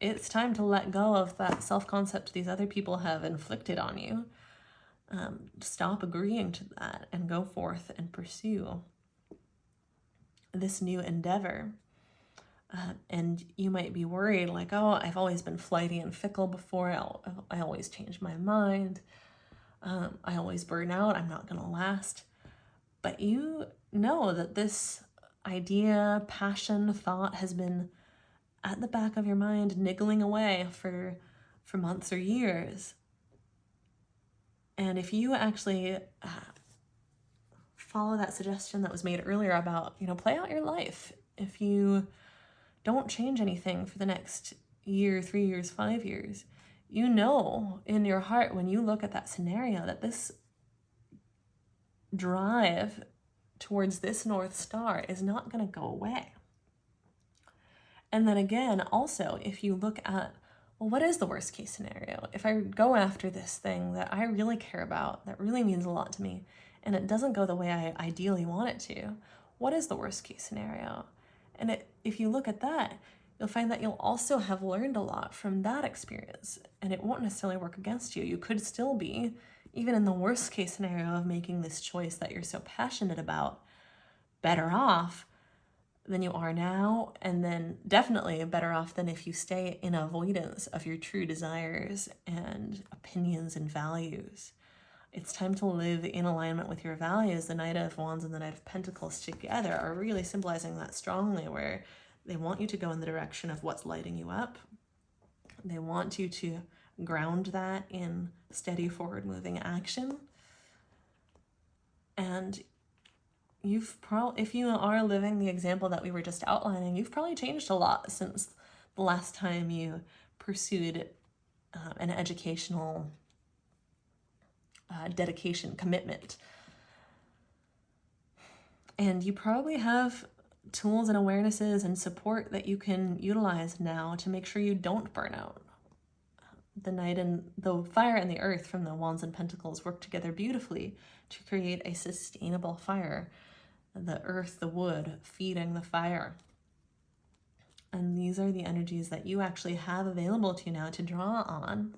Speaker 1: it's time to let go of that self-concept these other people have inflicted on you. Stop agreeing to that and go forth and pursue this new endeavor. And you might be worried, like, oh, I've always been flighty and fickle before. I always change my mind. I always burn out. I'm not going to last. But you know that this idea, passion, thought has been at the back of your mind, niggling away for months or years. And if you actually follow that suggestion that was made earlier about, play out your life. If you don't change anything for the next year, 3 years, 5 years, you know in your heart when you look at that scenario that this drive towards this North Star is not going to go away. And then again, also, if you look at, well, what is the worst case scenario? If I go after this thing that I really care about, that really means a lot to me, and it doesn't go the way I ideally want it to, what is the worst case scenario? And if you look at that, you'll find that you'll also have learned a lot from that experience, and it won't necessarily work against you. You could still be, even in the worst case scenario of making this choice that you're so passionate about, better off than you are now, and then definitely better off than if you stay in avoidance of your true desires and opinions and values. It's time to live in alignment with your values. The Knight of Wands and the Knight of Pentacles together are really symbolizing that strongly, where they want you to go in the direction of what's lighting you up. They want you to ground that in steady forward-moving action. And if you are living the example that we were just outlining, you've probably changed a lot since the last time you pursued an educational dedication, commitment. And you probably have tools and awarenesses and support that you can utilize now to make sure you don't burn out. The Knight and the fire and the earth from the Wands and Pentacles work together beautifully to create a sustainable fire. The earth, the wood, feeding the fire. And these are the energies that you actually have available to you now to draw on.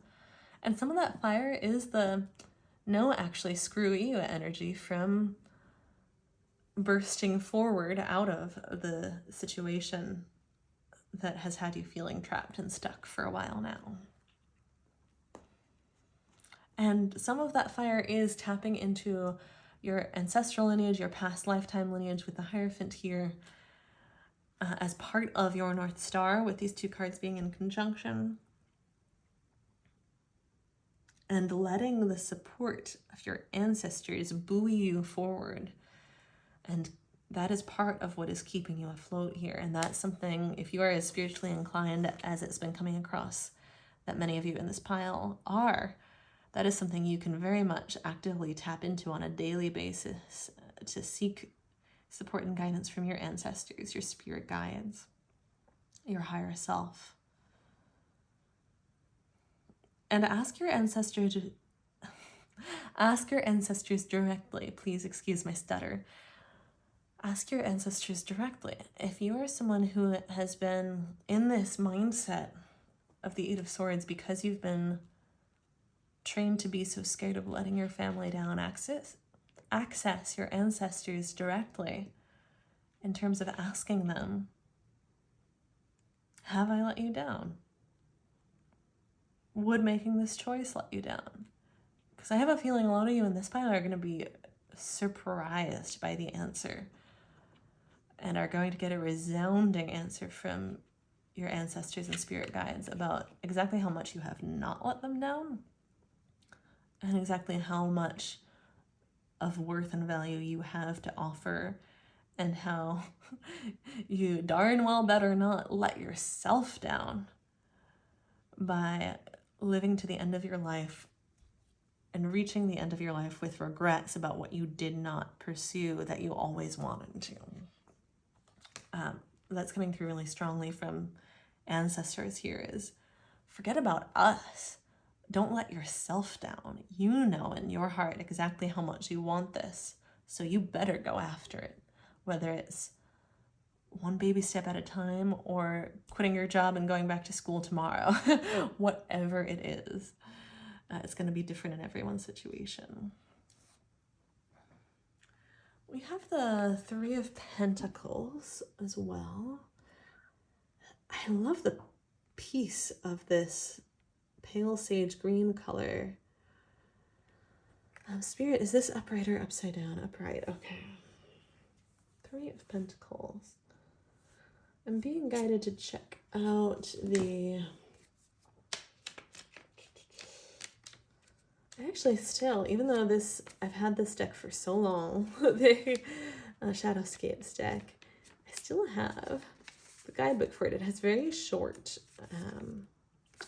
Speaker 1: And some of that fire is the no, actually, screw you energy from bursting forward out of the situation that has had you feeling trapped and stuck for a while now. And some of that fire is tapping into your ancestral lineage, your past lifetime lineage, with the Hierophant here as part of your North Star, with these two cards being in conjunction. And letting the support of your ancestors buoy you forward. And that is part of what is keeping you afloat here. And that's something, if you are as spiritually inclined as it's been coming across that many of you in this pile are, that is something you can very much actively tap into on a daily basis to seek support and guidance from your ancestors, your spirit guides, your higher self. And ask your ancestors directly. Please excuse my stutter. Ask your ancestors directly. If you are someone who has been in this mindset of the Eight of Swords because you've been trained to be so scared of letting your family down, access your ancestors directly in terms of asking them, have I let you down? Would making this choice let you down? Because I have a feeling a lot of you in this pile are going to be surprised by the answer and are going to get a resounding answer from your ancestors and spirit guides about exactly how much you have not let them down, and exactly how much of worth and value you have to offer, and how you darn well better not let yourself down by living to the end of your life and reaching the end of your life with regrets about what you did not pursue that you always wanted to. That's coming through really strongly from ancestors here is, forget about us. Don't let yourself down. You know in your heart exactly how much you want this, so you better go after it. Whether it's one baby step at a time or quitting your job and going back to school tomorrow, whatever it is, it's going to be different in everyone's situation. We have the Three of Pentacles as well. I love the piece of this pale sage green color. Spirit, is this upright or upside down? Upright, okay. Three of Pentacles. I'm being guided to check out the... Actually, still, even though I've had this deck for so long, the Shadowscapes deck, I still have the guidebook for it. It has very short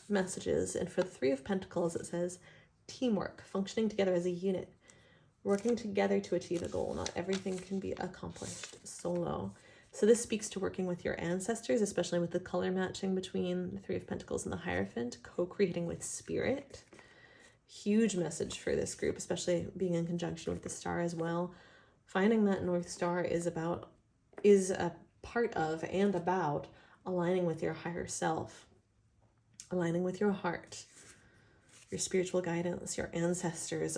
Speaker 1: messages, and for the Three of Pentacles, it says, teamwork, functioning together as a unit, working together to achieve a goal. Not everything can be accomplished solo. So this speaks to working with your ancestors, especially with the color matching between the Three of Pentacles and the Hierophant, co-creating with spirit. Huge message for this group, especially being in conjunction with the star as well. Finding that North Star is a part of and about aligning with your higher self, aligning with your heart, your spiritual guidance, your ancestors.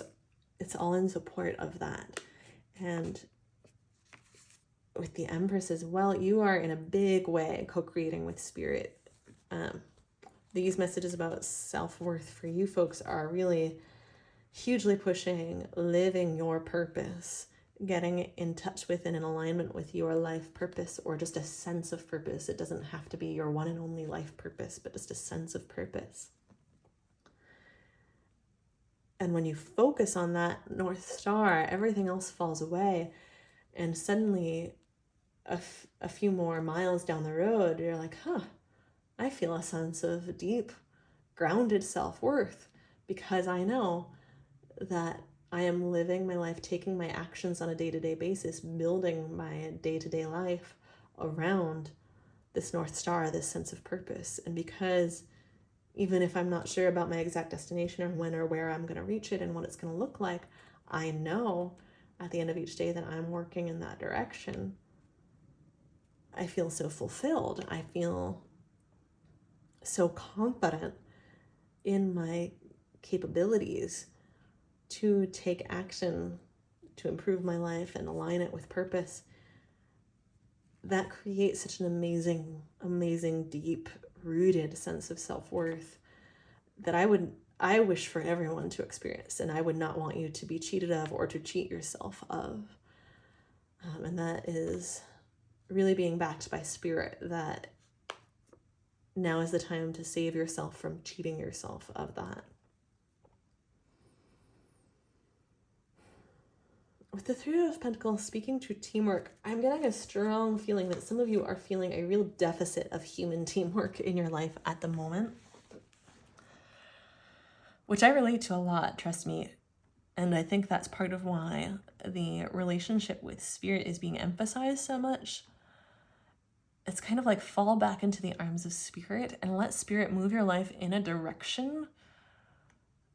Speaker 1: It's all in support of that. And with the Empress as well, you are in a big way co-creating with spirit. These messages about self-worth for you folks are really hugely pushing living your purpose, getting in touch with and in alignment with your life purpose, or just a sense of purpose. It doesn't have to be your one and only life purpose, but just a sense of purpose. And when you focus on that North Star, everything else falls away. And suddenly, a few more miles down the road, you're like, I feel a sense of deep, grounded self-worth because I know that I am living my life, taking my actions on a day-to-day basis, building my day-to-day life around this North Star, this sense of purpose. And because even if I'm not sure about my exact destination or when or where I'm going to reach it and what it's going to look like, I know at the end of each day that I'm working in that direction. I feel so fulfilled. I feel so confident in my capabilities to take action to improve my life and align it with purpose. That creates such an amazing, deep rooted sense of self-worth that I wish for everyone to experience, and I would not want you to be cheated of or to cheat yourself of. And that is really being backed by spirit, that now is the time to save yourself from cheating yourself of that. With the Three of Pentacles speaking to teamwork, I'm getting a strong feeling that some of you are feeling a real deficit of human teamwork in your life at the moment, which I relate to a lot, trust me. And I think that's part of why the relationship with spirit is being emphasized so much. It's kind of like fall back into the arms of spirit and let spirit move your life in a direction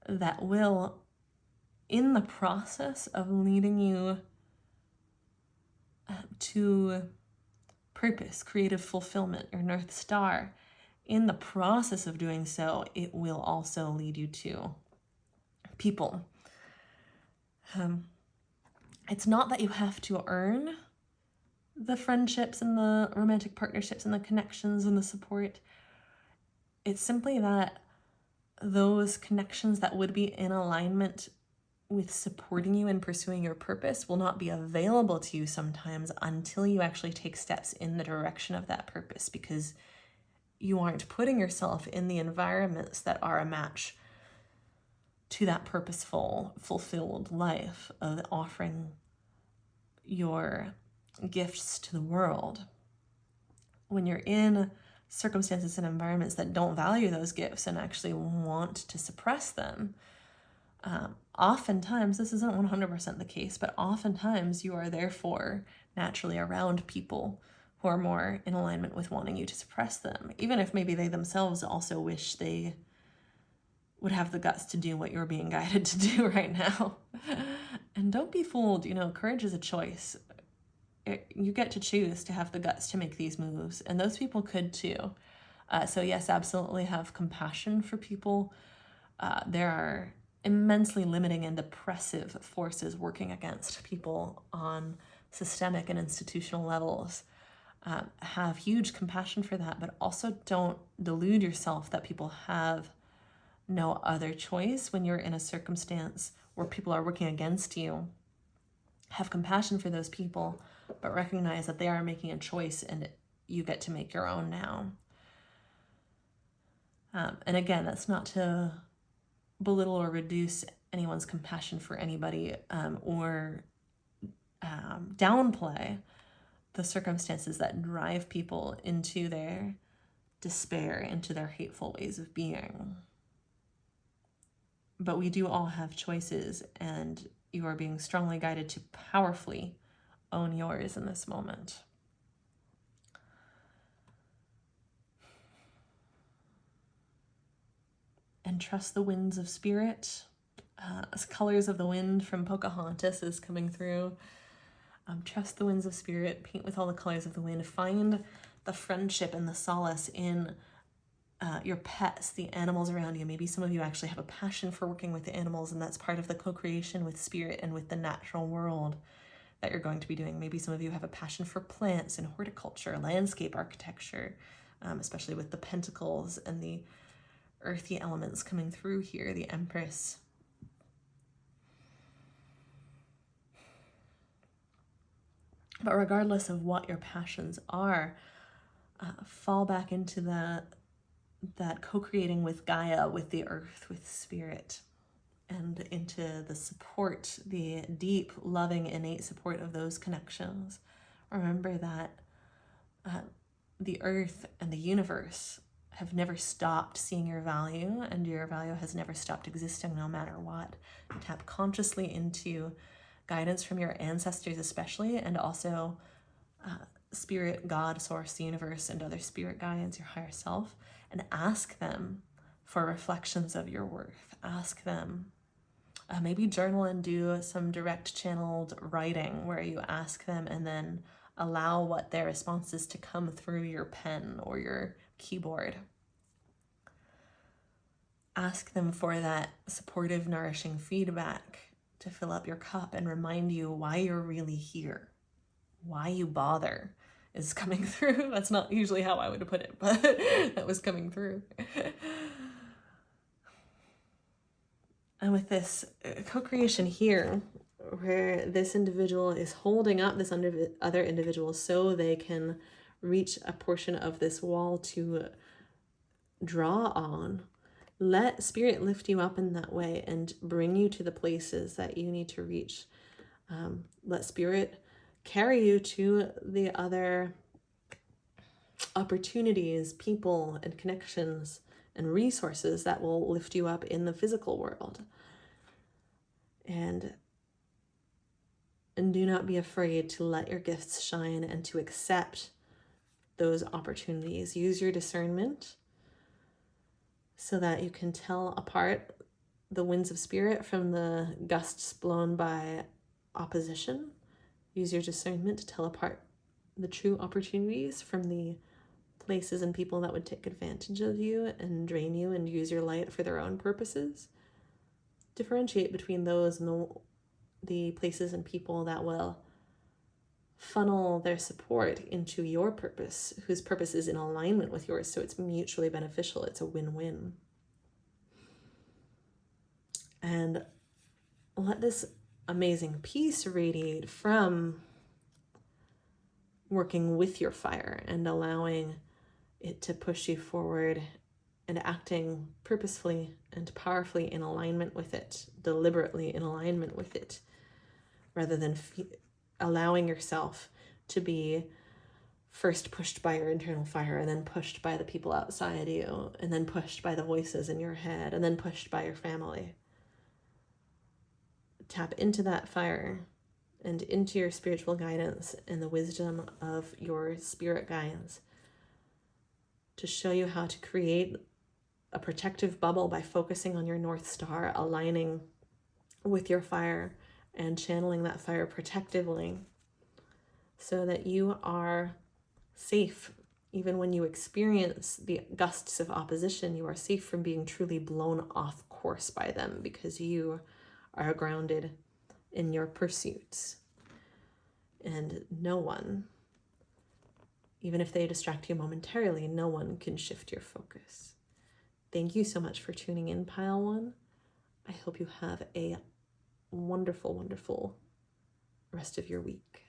Speaker 1: that will, in the process of leading you to purpose, creative fulfillment, your North Star, in the process of doing so, it will also lead you to people. It's not that you have to earn the friendships and the romantic partnerships and the connections and the support. It's simply that those connections that would be in alignment with supporting you in pursuing your purpose will not be available to you sometimes until you actually take steps in the direction of that purpose, because you aren't putting yourself in the environments that are a match to that purposeful, fulfilled life of offering your gifts to the world. When you're in circumstances and environments that don't value those gifts and actually want to suppress them, oftentimes, this isn't 100% the case, but oftentimes you are therefore naturally around people who are more in alignment with wanting you to suppress them, even if maybe they themselves also wish they would have the guts to do what you're being guided to do right now. And don't be fooled, courage is a choice. You get to choose to have the guts to make these moves, and those people could too. So yes, absolutely have compassion for people. There are immensely limiting and oppressive forces working against people on systemic and institutional levels. Have huge compassion for that, but also don't delude yourself that people have no other choice when you're in a circumstance where people are working against you. Have compassion for those people, but recognize that they are making a choice and you get to make your own now. And again, that's not to belittle or reduce anyone's compassion for anybody, or downplay the circumstances that drive people into their despair, into their hateful ways of being. But we do all have choices, and you are being strongly guided to powerfully own yours in this moment. And trust the winds of spirit. Colors of the Wind from Pocahontas is coming through. Trust the winds of spirit. Paint with all the colors of the wind. Find the friendship and the solace in your pets, the animals around you. Maybe some of you actually have a passion for working with the animals, and that's part of the co-creation with spirit and with the natural world that you're going to be doing. Maybe some of you have a passion for plants and horticulture, landscape architecture, especially with the pentacles and the earthy elements coming through here, the Empress. But regardless of what your passions are, fall back into that co-creating with Gaia, with the earth, with spirit, and into the support, the deep, loving, innate support of those connections. Remember that the earth and the universe have never stopped seeing your value, and your value has never stopped existing no matter what. Tap consciously into guidance from your ancestors especially, and also spirit, God, source, the universe, and other spirit guides, your higher self, and ask them for reflections of your worth. Ask them, maybe journal and do some direct channeled writing where you ask them and then allow what their response is to come through your pen or your keyboard. Ask them for that supportive, nourishing feedback to fill up your cup and remind you why you're really here, why you bother is coming through. That's not usually how I would put it, but that was coming through. And with this co-creation here, where this individual is holding up this other individual so they can reach a portion of this wall to draw on, let spirit lift you up in that way and bring you to the places that you need to reach. Let spirit carry you to the other opportunities, people, and connections and resources that will lift you up in the physical world. And do not be afraid to let your gifts shine and to accept those opportunities. Use your discernment so that you can tell apart the winds of spirit from the gusts blown by opposition. Use your discernment to tell apart the true opportunities from the places and people that would take advantage of you and drain you and use your light for their own purposes. Differentiate between those and the places and people that will funnel their support into your purpose, whose purpose is in alignment with yours, so it's mutually beneficial. It's a win-win. And let this amazing peace radiate from working with your fire and allowing it to push you forward and acting purposefully and powerfully in alignment with it, deliberately in alignment with it, rather than allowing yourself to be first pushed by your internal fire and then pushed by the people outside you and then pushed by the voices in your head and then pushed by your family. Tap into that fire and into your spiritual guidance and the wisdom of your spirit guides to show you how to create a protective bubble by focusing on your North Star, aligning with your fire and channeling that fire protectively so that you are safe. Even when you experience the gusts of opposition, you are safe from being truly blown off course by them because you are grounded in your pursuits. And no one, even if they distract you momentarily, no one can shift your focus. Thank you so much for tuning in, Pile One. I hope you have a wonderful, wonderful rest of your week.